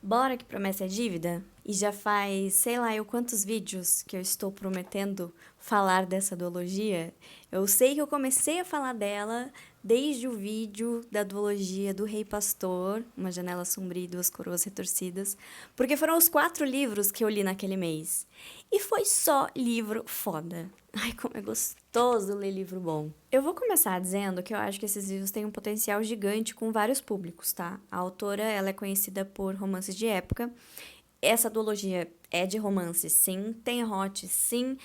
Bora que promessa é dívida? E já faz, sei lá, eu quantos vídeos que eu estou prometendo falar dessa duologia. Eu sei que eu comecei a falar dela desde o vídeo da duologia do Rei Pastor, Uma Janela Sombria e Duas Coroas Retorcidas, porque foram os 4 livros que eu li naquele mês. E foi só livro foda. Ai, como é gostoso ler livro bom. Eu vou começar dizendo que eu acho que esses livros têm um potencial gigante com vários públicos, tá? A autora, ela é conhecida por romances de época. Essa duologia é de romance, sim. Tem hot, sim.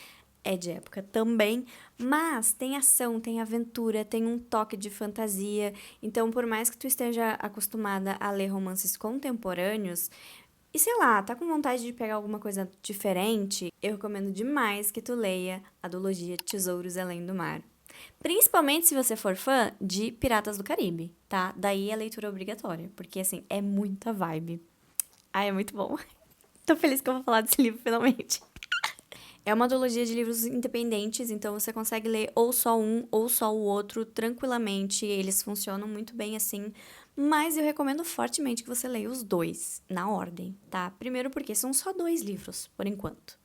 É de época também, mas tem ação, tem aventura, tem um toque de fantasia. Então, por mais que tu esteja acostumada a ler romances contemporâneos, e sei lá, tá com vontade de pegar alguma coisa diferente, eu recomendo demais que tu leia a duologia Tesouros Além do Mar. Principalmente se você for fã de Piratas do Caribe, tá? Daí a leitura é obrigatória, porque assim, é muita vibe. Ai, é muito bom. Tô feliz que eu vou falar desse livro finalmente. É uma duologia de livros independentes, então você consegue ler ou só um ou só o outro tranquilamente. Eles funcionam muito bem assim. Mas eu recomendo fortemente que você leia os dois na ordem, tá? Primeiro porque são só 2 livros, por enquanto.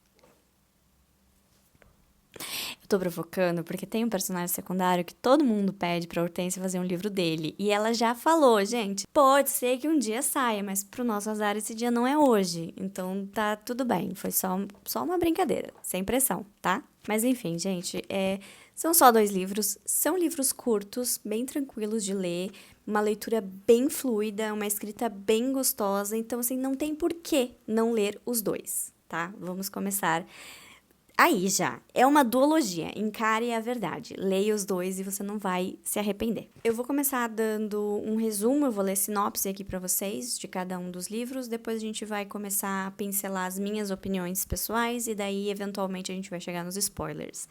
Eu tô provocando porque tem um personagem secundário que todo mundo pede pra Hortência fazer um livro dele. E ela já falou, gente, pode ser que um dia saia, mas pro nosso azar esse dia não é hoje. Então tá tudo bem, foi só uma brincadeira, sem pressão, tá? Mas enfim, gente, são só 2 livros, são livros curtos, bem tranquilos de ler, uma leitura bem fluida, uma escrita bem gostosa, então assim, não tem por que não ler os dois, tá? Vamos começar. Aí já, é uma duologia, encare a verdade. Leia os dois e você não vai se arrepender. Eu vou começar dando um resumo, eu vou ler sinopse aqui pra vocês de cada um dos livros, depois a gente vai começar a pincelar as minhas opiniões pessoais e daí eventualmente a gente vai chegar nos spoilers.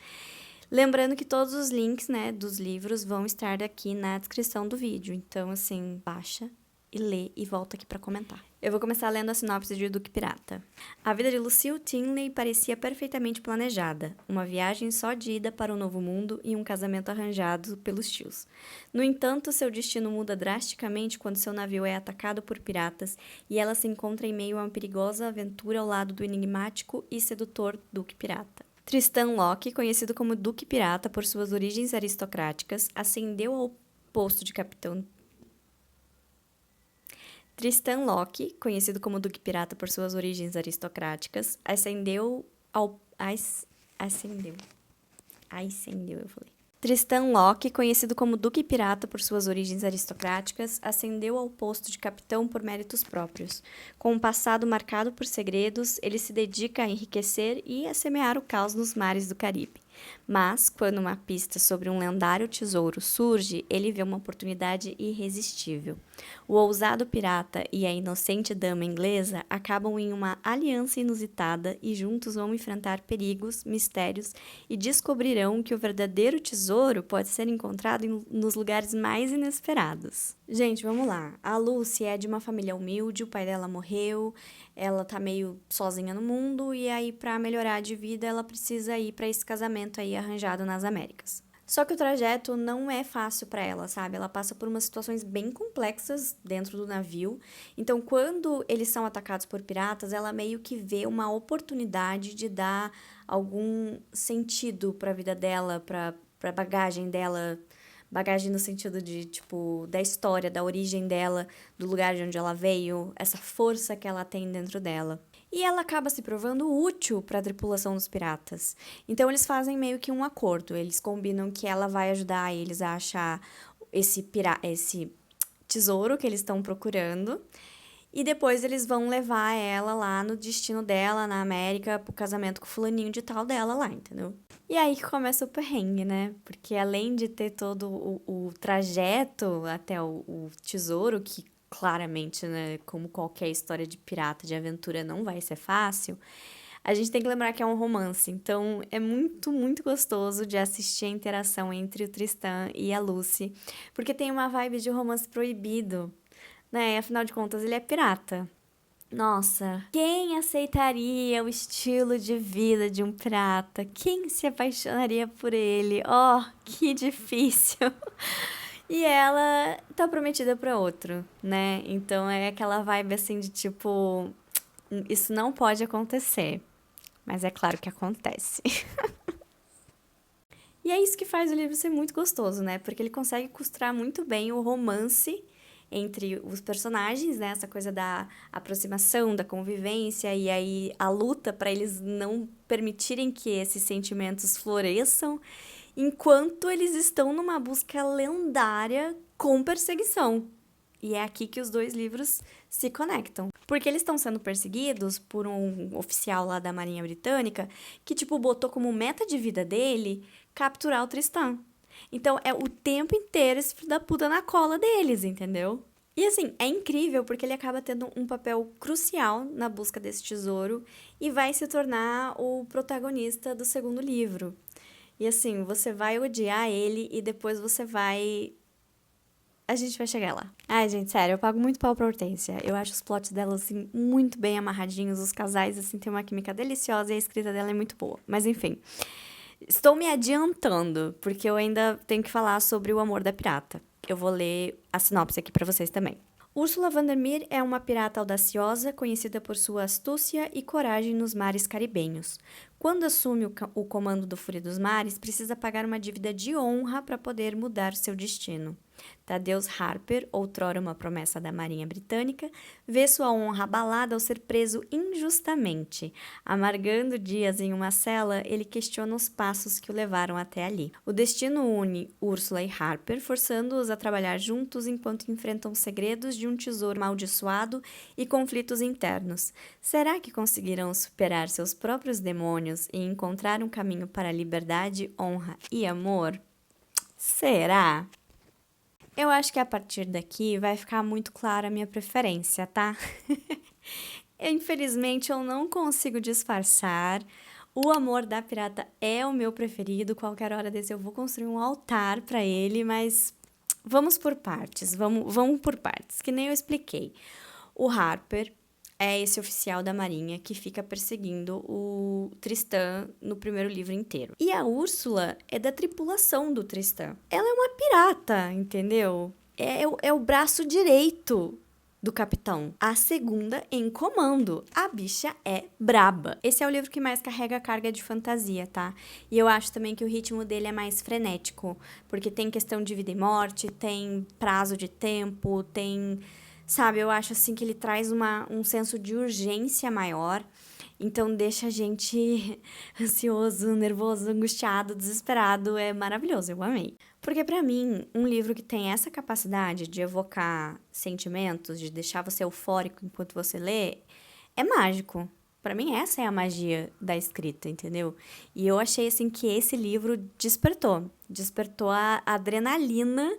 Lembrando que todos os links, né, dos livros vão estar aqui na descrição do vídeo, então assim, baixa e lê e volta aqui pra comentar. Eu vou começar lendo a sinopse de O Duque Pirata. A vida de Lucille Tinley parecia perfeitamente planejada. Uma viagem só de ida para o novo mundo e um casamento arranjado pelos tios. No entanto, seu destino muda drasticamente quando seu navio é atacado por piratas e ela se encontra em meio a uma perigosa aventura ao lado do enigmático e sedutor Duque Pirata. Tristan Locke, conhecido como Duque Pirata por suas origens aristocráticas, ascendeu ao posto de capitão. Tristan Locke, conhecido como Duque Pirata por suas origens aristocráticas, ascendeu, eu falei. Tristan Locke, conhecido como Duque Pirata por suas origens aristocráticas, ascendeu ao posto de capitão por méritos próprios. Com um passado marcado por segredos, ele se dedica a enriquecer e a semear o caos nos mares do Caribe. Mas, quando uma pista sobre um lendário tesouro surge, ele vê uma oportunidade irresistível. O ousado pirata e a inocente dama inglesa acabam em uma aliança inusitada e juntos vão enfrentar perigos, mistérios e descobrirão que o verdadeiro tesouro pode ser encontrado nos lugares mais inesperados. Gente, vamos lá. A Lucy é de uma família humilde, o pai dela morreu, ela tá meio sozinha no mundo e aí para melhorar de vida ela precisa ir para esse casamento aí arranjado nas Américas. Só que o trajeto não é fácil para ela, sabe? Ela passa por umas situações bem complexas dentro do navio. Então, quando eles são atacados por piratas, ela meio que vê uma oportunidade de dar algum sentido para a vida dela, para bagagem dela. Bagagem no sentido de, tipo, da história, da origem dela, do lugar de onde ela veio, essa força que ela tem dentro dela. E ela acaba se provando útil para a tripulação dos piratas. Então eles fazem meio que um acordo. Eles combinam que ela vai ajudar eles a achar esse tesouro que eles estão procurando. E depois eles vão levar ela lá no destino dela, na América, pro casamento com o fulaninho de tal dela lá, entendeu? E aí que começa o perrengue, né? Porque além de ter todo o trajeto até o tesouro, que claramente, né, como qualquer história de pirata, de aventura, não vai ser fácil, a gente tem que lembrar que é um romance. Então é muito, muito gostoso de assistir a interação entre o Tristan e a Lucy, porque tem uma vibe de romance proibido, né? Afinal de contas, ele é pirata. Nossa, quem aceitaria o estilo de vida de um pirata? Quem se apaixonaria por ele? Oh, que difícil. E ela tá prometida pra outro, né? Então é aquela vibe assim de tipo, isso não pode acontecer. Mas é claro que acontece. E é isso que faz o livro ser muito gostoso, né? Porque ele consegue costurar muito bem o romance entre os personagens, né? Essa coisa da aproximação, da convivência e aí a luta para eles não permitirem que esses sentimentos floresçam, enquanto eles estão numa busca lendária com perseguição. E é aqui que os dois livros se conectam. Porque eles estão sendo perseguidos por um oficial lá da Marinha Britânica que, tipo, botou como meta de vida dele capturar o Tristan. Então é o tempo inteiro esse filho da puta na cola deles, entendeu? E assim, é incrível porque ele acaba tendo um papel crucial na busca desse tesouro e vai se tornar o protagonista do segundo livro. E assim, você vai odiar ele e depois você vai. A gente vai chegar lá. Ai, gente, sério, eu pago muito pau pra Hortência. Eu acho os plots dela, assim, muito bem amarradinhos. Os casais, assim, têm uma química deliciosa e a escrita dela é muito boa. Mas enfim, estou me adiantando, porque eu ainda tenho que falar sobre o amor da pirata. Eu vou ler a sinopse aqui pra vocês também. Ursula Vandermeer é uma pirata audaciosa, conhecida por sua astúcia e coragem nos mares caribenhos. Quando assume o comando do Fúria dos Mares, precisa pagar uma dívida de honra para poder mudar seu destino. Thaddeus Harper, outrora uma promessa da Marinha Britânica, vê sua honra abalada ao ser preso injustamente. Amargando dias em uma cela, ele questiona os passos que o levaram até ali. O destino une Ursula e Harper, forçando-os a trabalhar juntos enquanto enfrentam segredos de um tesouro amaldiçoado e conflitos internos. Será que conseguirão superar seus próprios demônios e encontrar um caminho para a liberdade, honra e amor? Será? Eu acho que a partir daqui vai ficar muito clara a minha preferência, tá? Infelizmente eu não consigo disfarçar. O Amor da Pirata é o meu preferido. Qualquer hora desse eu vou construir um altar pra ele, mas vamos por partes. Vamos por partes, que nem eu expliquei. O Harper é esse oficial da Marinha que fica perseguindo o Tristan no primeiro livro inteiro. E a Úrsula é da tripulação do Tristan. Ela é uma pirata, entendeu? É o braço direito do capitão. A segunda em comando. A bicha é braba. Esse é o livro que mais carrega a carga de fantasia, tá? E eu acho também que o ritmo dele é mais frenético, porque tem questão de vida e morte, tem prazo de tempo, tem. Sabe, eu acho assim que ele traz um senso de urgência maior. Então deixa a gente ansioso, nervoso, angustiado, desesperado. É maravilhoso, eu amei. Porque pra mim, um livro que tem essa capacidade de evocar sentimentos, de deixar você eufórico enquanto você lê, é mágico. Pra mim, essa é a magia da escrita, entendeu? E eu achei assim que esse livro despertou a adrenalina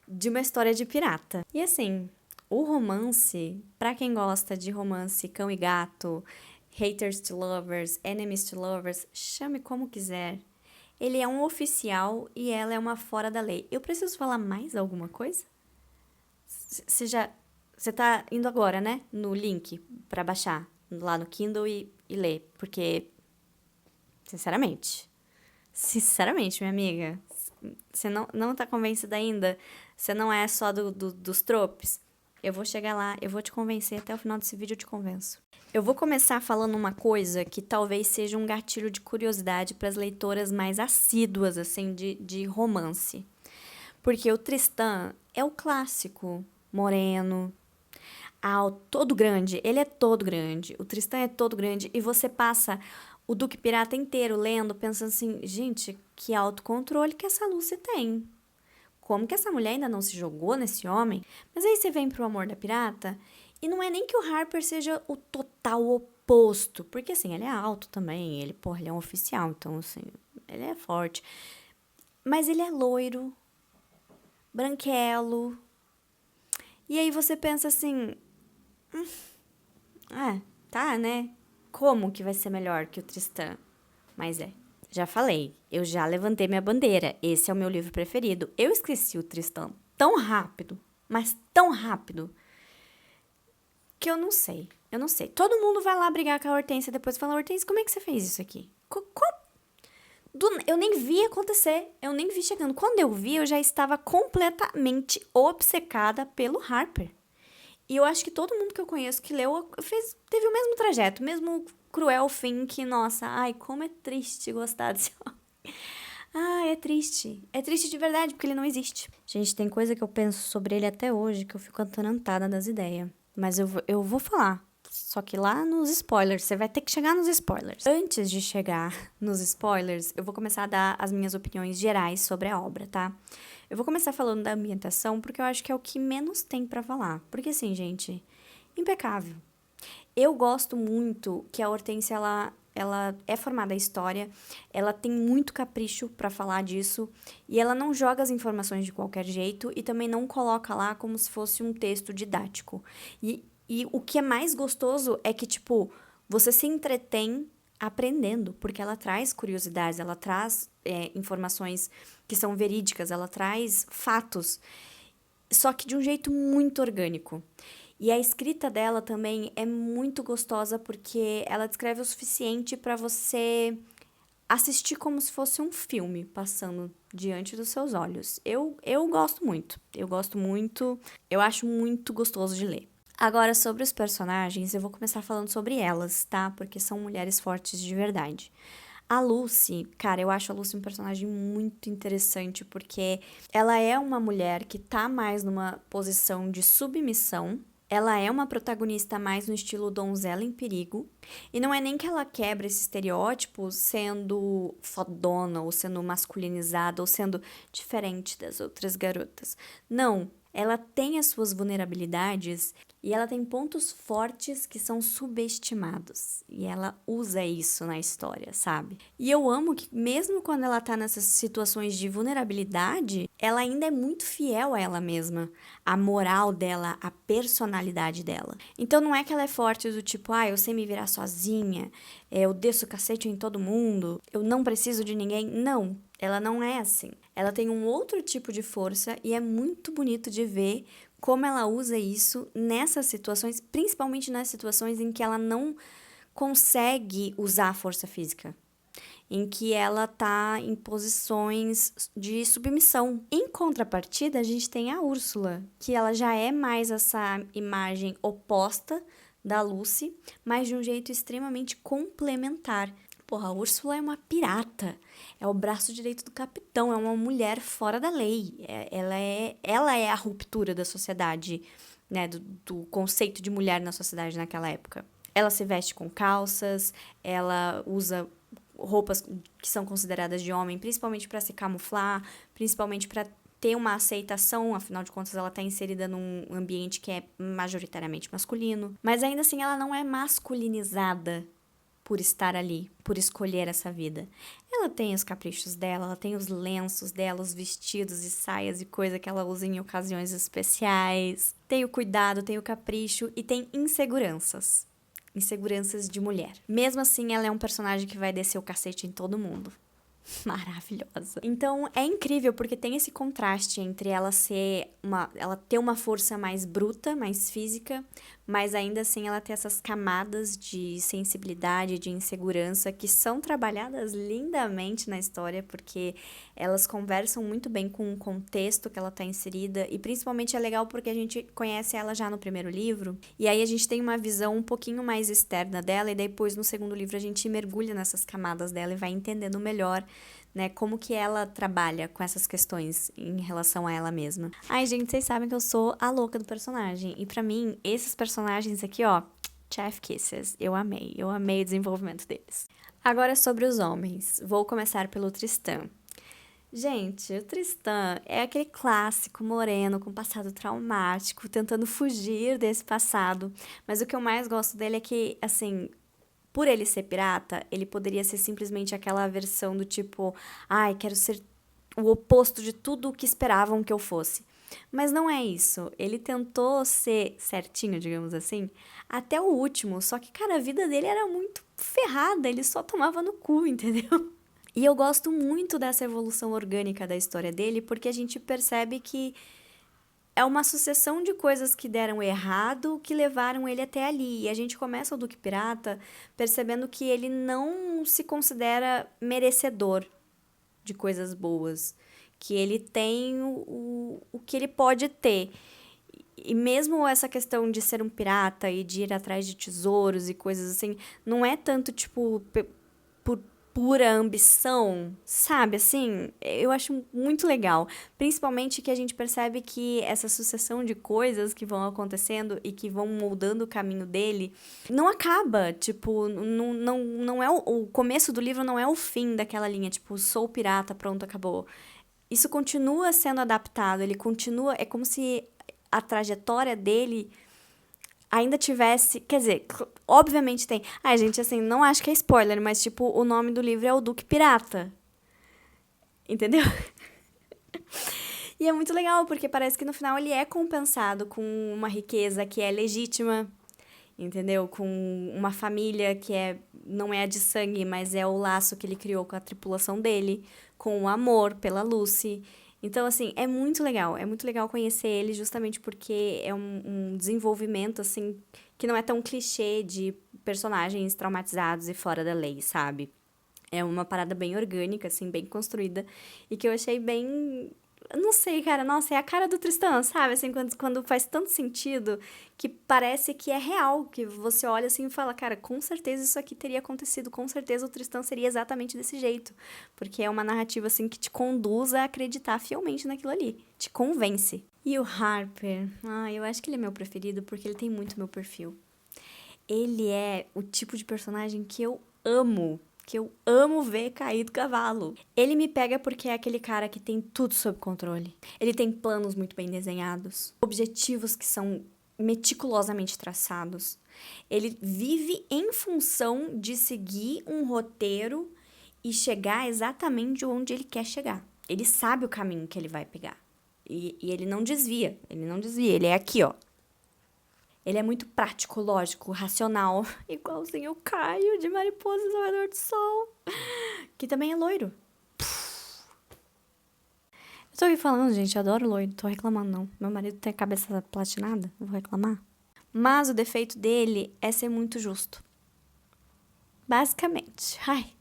de uma história de pirata. E assim, o romance, pra quem gosta de romance cão e gato, haters to lovers, enemies to lovers, chame como quiser. Ele é um oficial e ela é uma fora da lei. Eu preciso falar mais alguma coisa? Você já. Você tá indo agora, né? No link pra baixar lá no Kindle e ler. Porque, sinceramente, minha amiga, você não tá convencida ainda? Você não é só dos tropes? Eu vou chegar lá, eu vou te convencer, até o final desse vídeo eu te convenço. Eu vou começar falando uma coisa que talvez seja um gatilho de curiosidade para as leitoras mais assíduas, assim, de romance. Porque o Tristan é o clássico, moreno, alto, todo grande. Ele é todo grande. O Tristan é todo grande. E você passa o Duque Pirata inteiro lendo, pensando assim, gente, que autocontrole que essa Lucy tem. Como que essa mulher ainda não se jogou nesse homem? Mas aí você vem pro Amor da Pirata e não é nem que o Harper seja o total oposto, porque assim, ele é alto também, ele é um oficial, então assim, ele é forte. Mas ele é loiro, branquelo. E aí você pensa assim, tá, né? Como que vai ser melhor que o Tristan? Mas é. Já falei, eu já levantei minha bandeira. Esse é o meu livro preferido. Eu esqueci o Tristan tão rápido, mas tão rápido, que eu não sei. Eu não sei. Todo mundo vai lá brigar com a Hortência depois e fala, Hortência, como é que você fez isso aqui? Eu nem vi acontecer, eu nem vi chegando. Quando eu vi, eu já estava completamente obcecada pelo Harper. E eu acho que todo mundo que eu conheço que leu teve o mesmo trajeto, o mesmo cruel fim que, nossa, ai, como é triste gostar desse homem. Ah, é triste. É triste de verdade, porque ele não existe. Gente, tem coisa que eu penso sobre ele até hoje que eu fico atarantada das ideias. Mas eu vou falar. Só que lá nos spoilers, você vai ter que chegar nos spoilers. Antes de chegar nos spoilers, eu vou começar a dar as minhas opiniões gerais sobre a obra, tá? Eu vou começar falando da ambientação, porque eu acho que é o que menos tem pra falar. Porque assim, gente, impecável. Eu gosto muito que a Hortência, ela é formada em história, ela tem muito capricho pra falar disso, e ela não joga as informações de qualquer jeito, e também não coloca lá como se fosse um texto didático. E o que é mais gostoso é que, tipo, você se entretém aprendendo, porque ela traz curiosidades, ela traz informações que são verídicas, ela traz fatos, só que de um jeito muito orgânico. E a escrita dela também é muito gostosa porque ela descreve o suficiente para você assistir como se fosse um filme passando diante dos seus olhos. Eu gosto muito. Eu gosto muito. Eu acho muito gostoso de ler. Agora, sobre os personagens, eu vou começar falando sobre elas, tá? Porque são mulheres fortes de verdade. A Lucy, cara, eu acho a Lucy um personagem muito interessante porque ela é uma mulher que tá mais numa posição de submissão. Ela é uma protagonista mais no estilo donzela em perigo. E não é nem que ela quebra esse estereótipo sendo fodona, ou sendo masculinizada, ou sendo diferente das outras garotas. Não, ela tem as suas vulnerabilidades e ela tem pontos fortes que são subestimados. E ela usa isso na história, sabe? E eu amo que, mesmo quando ela tá nessas situações de vulnerabilidade, ela ainda é muito fiel a ela mesma. A moral dela, a personalidade dela. Então não é que ela é forte do tipo, eu sei me virar sozinha, eu desço o cacete em todo mundo, eu não preciso de ninguém. Não, ela não é assim. Ela tem um outro tipo de força e é muito bonito de ver como ela usa isso nessas situações, principalmente nas situações em que ela não consegue usar a força física, em que ela tá em posições de submissão. Em contrapartida, a gente tem a Úrsula, que ela já é mais essa imagem oposta da Lucy, mas de um jeito extremamente complementar. Porra, a Úrsula é uma pirata, é o braço direito do capitão, é uma mulher fora da lei. Ela é a ruptura da sociedade, né, do conceito de mulher na sociedade naquela época. Ela se veste com calças, ela usa roupas que são consideradas de homem, principalmente para se camuflar, principalmente para ter uma aceitação, afinal de contas ela está inserida num ambiente que é majoritariamente masculino, mas ainda assim ela não é masculinizada por estar ali, por escolher essa vida. Ela tem os caprichos dela, ela tem os lenços dela, os vestidos e saias e coisa que ela usa em ocasiões especiais. Tem o cuidado, tem o capricho e tem inseguranças. Inseguranças de mulher. Mesmo assim, ela é um personagem que vai descer o cacete em todo mundo. Maravilhosa. Então, é incrível porque tem esse contraste entre ela ter uma força mais bruta, mais física, mas ainda assim ela ter essas camadas de sensibilidade, de insegurança que são trabalhadas lindamente na história, porque elas conversam muito bem com o contexto que ela está inserida, e principalmente é legal porque a gente conhece ela já no primeiro livro, e aí a gente tem uma visão um pouquinho mais externa dela, e depois no segundo livro a gente mergulha nessas camadas dela e vai entendendo melhor, né, como que ela trabalha com essas questões em relação a ela mesma. Ai, gente, vocês sabem que eu sou a louca do personagem. E pra mim, esses personagens aqui, ó, chef kisses. Eu amei o desenvolvimento deles. Agora sobre os homens. Vou começar pelo Tristan. Gente, o Tristan é aquele clássico moreno com passado traumático, tentando fugir desse passado. Mas o que eu mais gosto dele é que, assim, por ele ser pirata, ele poderia ser simplesmente aquela versão do tipo, quero ser o oposto de tudo o que esperavam que eu fosse. Mas não é isso. Ele tentou ser certinho, digamos assim, até o último. Só que, cara, a vida dele era muito ferrada. Ele só tomava no cu, entendeu? E eu gosto muito dessa evolução orgânica da história dele, porque a gente percebe que é uma sucessão de coisas que deram errado que levaram ele até ali. E a gente começa o Duque Pirata percebendo que ele não se considera merecedor de coisas boas, que ele tem o que ele pode ter. E mesmo essa questão de ser um pirata e de ir atrás de tesouros e coisas assim, não é tanto, tipo, por pura ambição, sabe? Assim, eu acho muito legal. Principalmente que a gente percebe que essa sucessão de coisas que vão acontecendo e que vão moldando o caminho dele não acaba. Tipo, não é o começo do livro não é o fim daquela linha, tipo, sou pirata, pronto, acabou. Isso continua sendo adaptado, ele continua. É como se a trajetória dele ainda tivesse. Quer dizer, obviamente tem. Ai, gente, assim, não acho que é spoiler, mas, tipo, o nome do livro é O Duque Pirata. Entendeu? E é muito legal, porque parece que no final ele é compensado com uma riqueza que é legítima, entendeu? Com uma família que não é a de sangue, mas é o laço que ele criou com a tripulação dele, com o amor pela Lucy. Então, assim, é muito legal conhecer ele justamente porque é um desenvolvimento, assim, que não é tão clichê de personagens traumatizados e fora da lei, sabe? É uma parada bem orgânica, assim, bem construída, e que eu achei bem. Não sei, cara, nossa, é a cara do Tristan, sabe? Assim, quando faz tanto sentido que parece que é real, que você olha assim e fala, cara, com certeza isso aqui teria acontecido, com certeza o Tristan seria exatamente desse jeito. Porque é uma narrativa, assim, que te conduz a acreditar fielmente naquilo ali, te convence. E o Harper, eu acho que ele é meu preferido porque ele tem muito meu perfil. Ele é o tipo de personagem que eu amo ver cair do cavalo. Ele me pega porque é aquele cara que tem tudo sob controle. Ele tem planos muito bem desenhados, objetivos que são meticulosamente traçados. Ele vive em função de seguir um roteiro e chegar exatamente onde ele quer chegar. Ele sabe o caminho que ele vai pegar. E ele não desvia, ele é aqui, ó. Ele é muito prático, lógico, racional. Igualzinho o Caio de Mariposas ao Redor do Sol. Que também é loiro. Eu tô aqui falando, gente, eu adoro loiro. Tô reclamando, não. Meu marido tem a cabeça platinada, eu vou reclamar. Mas o defeito dele é ser muito justo. Basicamente. Ai.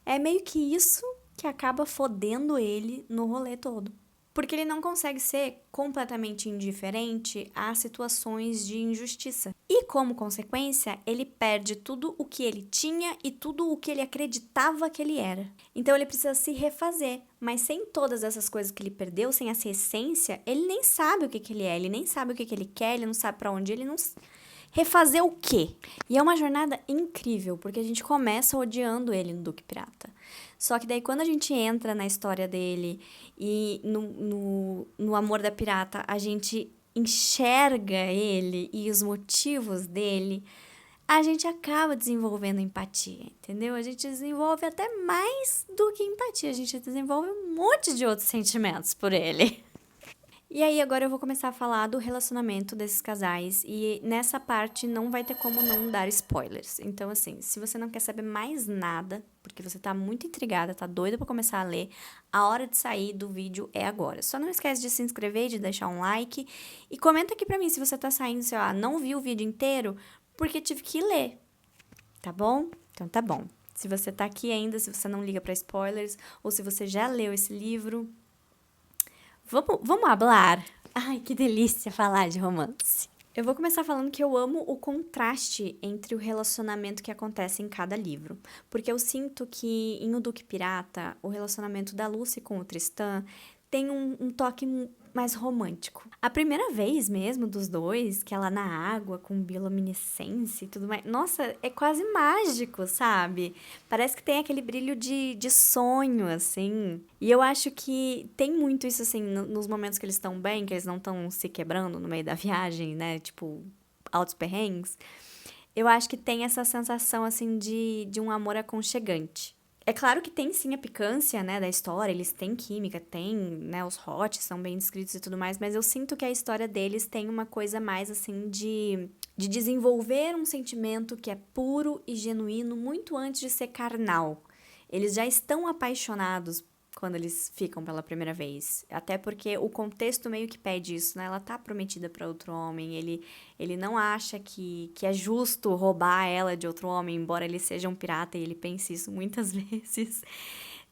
É meio que isso que acaba fodendo ele no rolê todo. Porque ele não consegue ser completamente indiferente a situações de injustiça. E, como consequência, ele perde tudo o que ele tinha e tudo o que ele acreditava que ele era. Então, ele precisa se refazer. Mas sem todas essas coisas que ele perdeu, sem essa essência, ele nem sabe o que ele é, ele nem sabe o que ele quer, ele não sabe pra onde, ele não... Refazer o quê? E é uma jornada incrível, porque a gente começa odiando ele no Duque Pirata. Só que daí, quando a gente entra na história dele e no amor da pirata, a gente enxerga ele e os motivos dele, a gente acaba desenvolvendo empatia, entendeu? A gente desenvolve até mais do que empatia, a gente desenvolve um monte de outros sentimentos por ele. E aí, agora eu vou começar a falar do relacionamento desses casais. E nessa parte não vai ter como não dar spoilers. Então, assim, se você não quer saber mais nada, porque você tá muito intrigada, tá doida pra começar a ler, a hora de sair do vídeo é agora. Só não esquece de se inscrever, de deixar um like. E comenta aqui pra mim se você tá saindo, sei lá, não viu o vídeo inteiro, porque tive que ler. Tá bom? Então tá bom. Se você tá aqui ainda, se você não liga pra spoilers, ou se você já leu esse livro... Vamos hablar? Ai, que delícia falar de romance. Eu vou começar falando que eu amo o contraste entre o relacionamento que acontece em cada livro. Porque eu sinto que em O Duque Pirata, o relacionamento da Lucy com o Tristan tem um toque mais romântico. A primeira vez mesmo dos dois, que ela na água, com bioluminescência e tudo mais, nossa, é quase mágico, sabe? Parece que tem aquele brilho de sonho, assim. E eu acho que tem muito isso, assim, nos momentos que eles estão bem, que eles não estão se quebrando no meio da viagem, né? Tipo, altos perrengues. Eu acho que tem essa sensação, assim, de um amor aconchegante. É claro que tem sim a picância, né, da história, eles têm química, tem, né, os hots são bem descritos e tudo mais, mas eu sinto que a história deles tem uma coisa mais, assim, de desenvolver um sentimento que é puro e genuíno muito antes de ser carnal. Eles já estão apaixonados quando eles ficam pela primeira vez. Até porque o contexto meio que pede isso, né? Ela tá prometida para outro homem, ele não acha que é justo roubar ela de outro homem, embora ele seja um pirata e ele pense isso muitas vezes.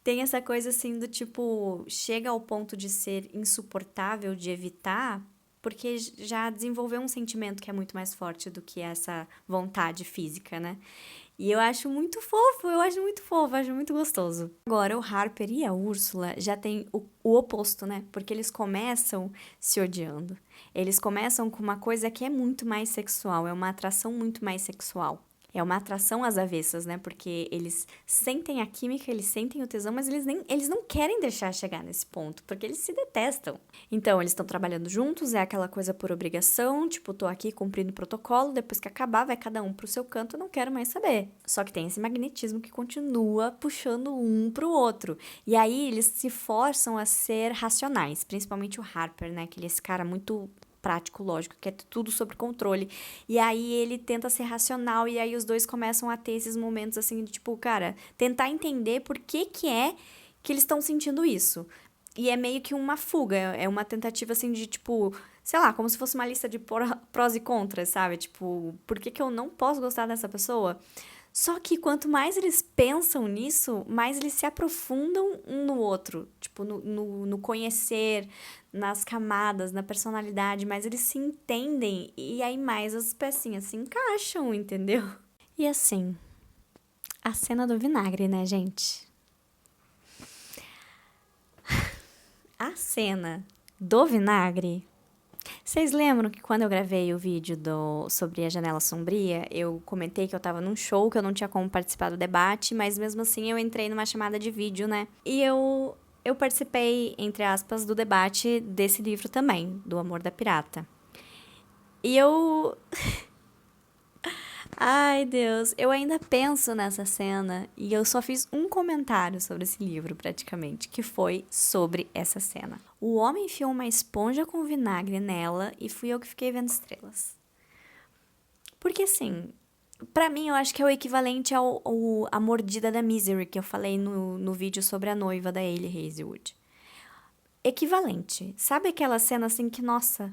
Tem essa coisa assim do tipo, chega ao ponto de ser insuportável de evitar, porque já desenvolveu um sentimento que é muito mais forte do que essa vontade física, né? E eu acho muito fofo, eu acho muito fofo, eu acho muito gostoso. Agora, o Harper e a Úrsula já tem o oposto, né? Porque eles começam se odiando. Eles começam com uma coisa que é muito mais sexual, é uma atração muito mais sexual. É uma atração às avessas, né? Porque eles sentem a química, eles sentem o tesão, mas eles não querem deixar chegar nesse ponto, porque eles se detestam. Então, eles estão trabalhando juntos, é aquela coisa por obrigação, tipo, tô aqui cumprindo o protocolo, depois que acabar, vai cada um pro seu canto, eu não quero mais saber. Só que tem esse magnetismo que continua puxando um pro outro. E aí, eles se forçam a ser racionais, principalmente o Harper, né? Que ele é esse cara muito prático, lógico, que é tudo sobre controle. E aí ele tenta ser racional e aí os dois começam a ter esses momentos assim de tipo, cara, tentar entender por que que eles estão sentindo isso. E é meio que uma fuga, é uma tentativa assim de tipo, sei lá, como se fosse uma lista de prós e contras, sabe? Tipo, por que que eu não posso gostar dessa pessoa? Só que quanto mais eles pensam nisso, mais eles se aprofundam um no outro. Tipo, no conhecer, nas camadas, na personalidade, mais eles se entendem e aí mais as pecinhas se encaixam, entendeu? E assim, a cena do vinagre, né, gente? A cena do vinagre. Vocês lembram que quando eu gravei o vídeo sobre a Janela Sombria, eu comentei que eu tava num show, que eu não tinha como participar do debate, mas mesmo assim eu entrei numa chamada de vídeo, né? E eu participei, entre aspas, do debate desse livro também, do Amor da Pirata. E eu. Ai, Deus, eu ainda penso nessa cena e eu só fiz um comentário sobre esse livro, praticamente, que foi sobre essa cena. O homem enfiou uma esponja com vinagre nela e fui eu que fiquei vendo estrelas. Porque assim, pra mim eu acho que é o equivalente à mordida da Misery que eu falei no vídeo sobre a noiva da Hayley Hazelwood. Equivalente. Sabe aquela cena assim que, nossa,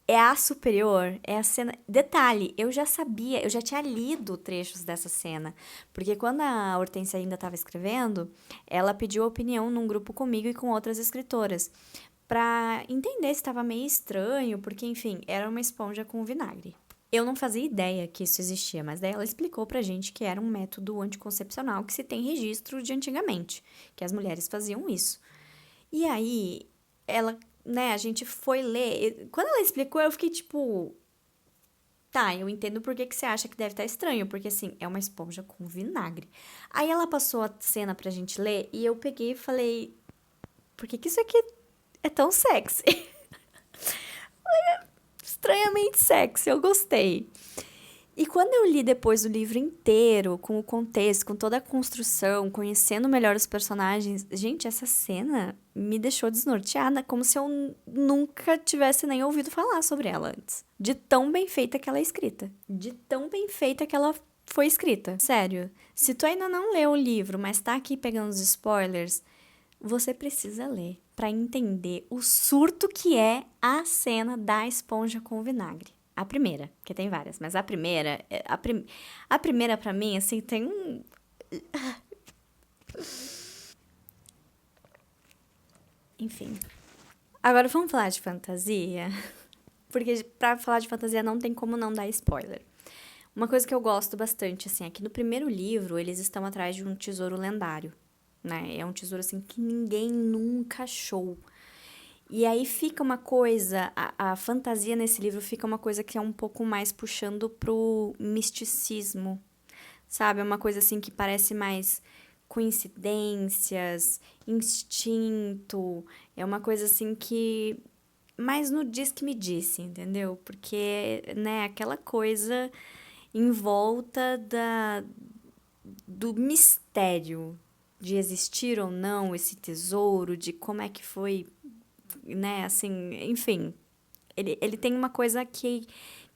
é a superior, é a cena. Detalhe, eu já sabia, eu já tinha lido trechos dessa cena. Porque quando a Hortência ainda estava escrevendo, ela pediu opinião num grupo comigo e com outras escritoras. Pra entender se estava meio estranho, porque, enfim, era uma esponja com vinagre. Eu não fazia ideia que isso existia, mas daí ela explicou pra gente que era um método anticoncepcional que se tem registro de antigamente, que as mulheres faziam isso. E aí, ela, né, a gente foi ler. Quando ela explicou, eu fiquei tipo, tá, eu entendo por que que você acha que deve estar estranho, porque assim, é uma esponja com vinagre. Aí ela passou a cena pra gente ler e eu peguei e falei, por que que isso aqui é tão sexy? Estranhamente sexy, eu gostei. E quando eu li depois o livro inteiro, com o contexto, com toda a construção, conhecendo melhor os personagens, gente, essa cena me deixou desnorteada, como se eu nunca tivesse nem ouvido falar sobre ela antes. De tão bem feita que ela é escrita. De tão bem feita que ela foi escrita. Sério, se tu ainda não leu o livro, mas tá aqui pegando os spoilers, você precisa ler para entender o surto que é a cena da esponja com vinagre. A primeira, que tem várias, mas a primeira, a primeira pra mim, assim, tem um. Enfim. Agora vamos falar de fantasia? Porque pra falar de fantasia não tem como não dar spoiler. Uma coisa que eu gosto bastante, assim, é que no primeiro livro eles estão atrás de um tesouro lendário, né? É um tesouro, assim, que ninguém nunca achou. E aí fica uma coisa, a fantasia nesse livro fica uma coisa que é um pouco mais puxando pro misticismo, sabe? É uma coisa assim que parece mais coincidências, instinto, é uma coisa assim que mais no diz que me disse, entendeu? Porque, né, aquela coisa em volta do mistério de existir ou não esse tesouro, de como é que foi, né, assim, enfim. Ele tem uma coisa que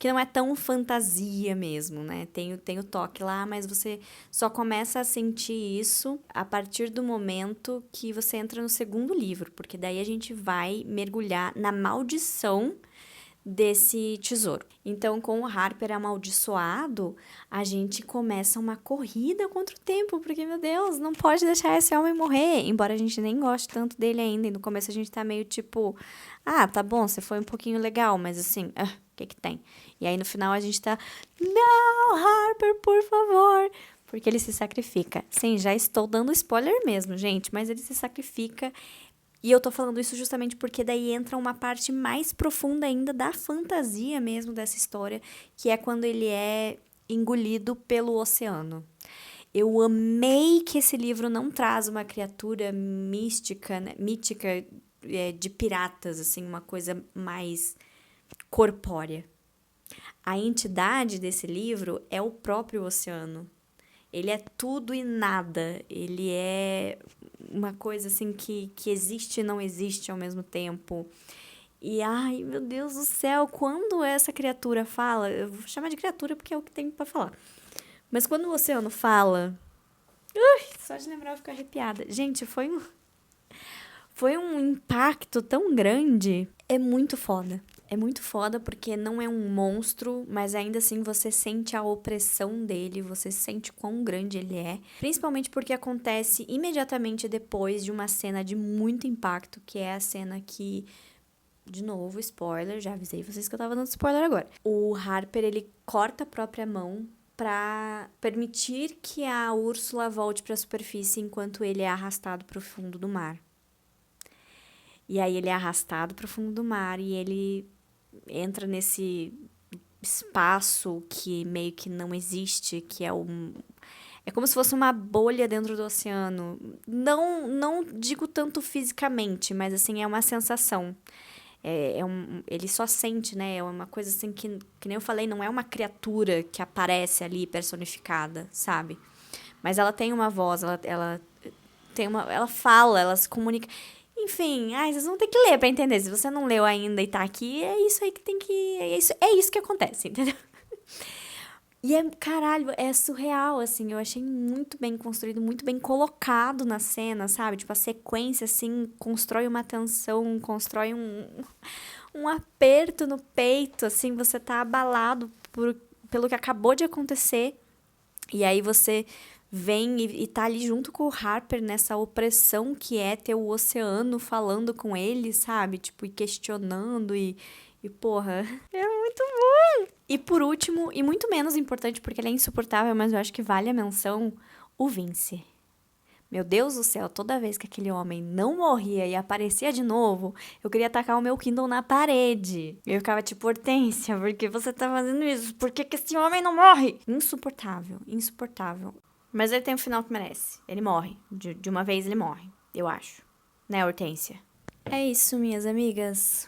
não é tão fantasia mesmo, né? Tem o toque lá, mas você só começa a sentir isso a partir do momento que você entra no segundo livro, porque daí a gente vai mergulhar na maldição desse tesouro. Então, com o Harper amaldiçoado, a gente começa uma corrida contra o tempo, porque, meu Deus, não pode deixar esse homem morrer, embora a gente nem goste tanto dele ainda, e no começo a gente tá meio tipo, ah, tá bom, você foi um pouquinho legal, mas assim, o que tem? E aí no final a gente tá, não, Harper, por favor, porque ele se sacrifica. Sim, já estou dando spoiler mesmo, gente, mas ele se sacrifica. E eu tô falando isso justamente porque daí entra uma parte mais profunda ainda da fantasia mesmo dessa história, que é quando ele é engolido pelo oceano. Eu amei que esse livro não traz uma criatura mística, né, mítica, de piratas, assim, uma coisa mais corpórea. A entidade desse livro é o próprio oceano. Ele é tudo e nada. Ele é uma coisa assim que existe e não existe ao mesmo tempo. E ai, meu Deus do céu, quando essa criatura fala, eu vou chamar de criatura porque é o que tem pra falar. Mas quando o oceano fala, só de lembrar eu fico arrepiada. Gente, foi um impacto tão grande. É muito foda. É muito foda porque não é um monstro, mas ainda assim você sente a opressão dele, você sente quão grande ele é. Principalmente porque acontece imediatamente depois de uma cena de muito impacto, que é a cena que, de novo, spoiler, já avisei vocês que eu tava dando spoiler agora. O Harper, ele corta a própria mão pra permitir que a Úrsula volte pra superfície enquanto ele é arrastado pro fundo do mar. E aí ele é arrastado pro fundo do mar e ele entra nesse espaço que meio que não existe, que é é como se fosse uma bolha dentro do oceano. Não digo tanto fisicamente, mas assim, é uma sensação. Ele só sente, né? É uma coisa assim que nem eu falei, não é uma criatura que aparece ali personificada, sabe? Mas ela tem uma voz, ela tem ela fala, ela se comunica. Enfim, vocês vão ter que ler pra entender. Se você não leu ainda e tá aqui, é isso aí que tem que. É isso que acontece, entendeu? E caralho, é surreal, assim. Eu achei muito bem construído, muito bem colocado na cena, sabe? Tipo, a sequência, assim, constrói uma tensão, constrói um aperto no peito, assim. Você tá abalado pelo que acabou de acontecer. E aí você vem e tá ali junto com o Harper nessa opressão que é ter o oceano falando com ele, sabe? Tipo, e questionando e porra, é muito bom! E por último, e muito menos importante porque ele é insuportável, mas eu acho que vale a menção, o Vince. Meu Deus do céu, toda vez que aquele homem não morria e aparecia de novo, eu queria tacar o meu Kindle na parede. Eu ficava tipo, Hortência, por que você tá fazendo isso? Por que esse homem não morre? Insuportável, insuportável. Mas ele tem um final que merece. Ele morre. De uma vez ele morre, eu acho. Né, Hortência? É isso, minhas amigas.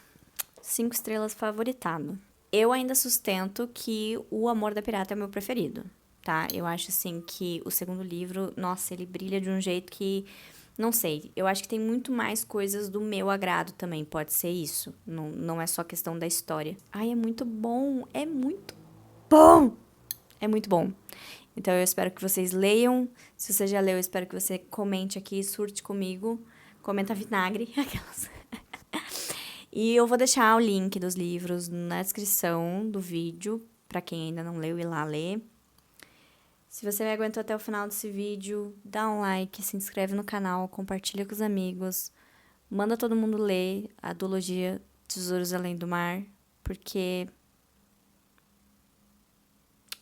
5 estrelas favoritado. Eu ainda sustento que O Amor da Pirata é o meu preferido, tá? Eu acho, assim, que o segundo livro, nossa, ele brilha de um jeito que... Não sei, eu acho que tem muito mais coisas do meu agrado também, pode ser isso. Não é só questão da história. Ai, é muito bom, é muito bom! É muito bom. Então eu espero que vocês leiam. Se você já leu, eu espero que você comente aqui, surte comigo. Comenta vinagre. Aquelas. E eu vou deixar o link dos livros na descrição do vídeo, pra quem ainda não leu, ir lá ler. Se você me aguentou até o final desse vídeo, dá um like, se inscreve no canal, compartilha com os amigos, manda todo mundo ler a duologia Tesouros Além do Mar, porque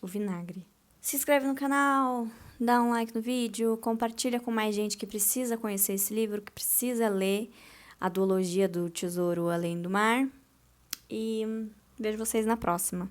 o vinagre. Se inscreve no canal, dá um like no vídeo, compartilha com mais gente que precisa conhecer esse livro, que precisa ler a duologia do Tesouro Além do Mar. E vejo vocês na próxima.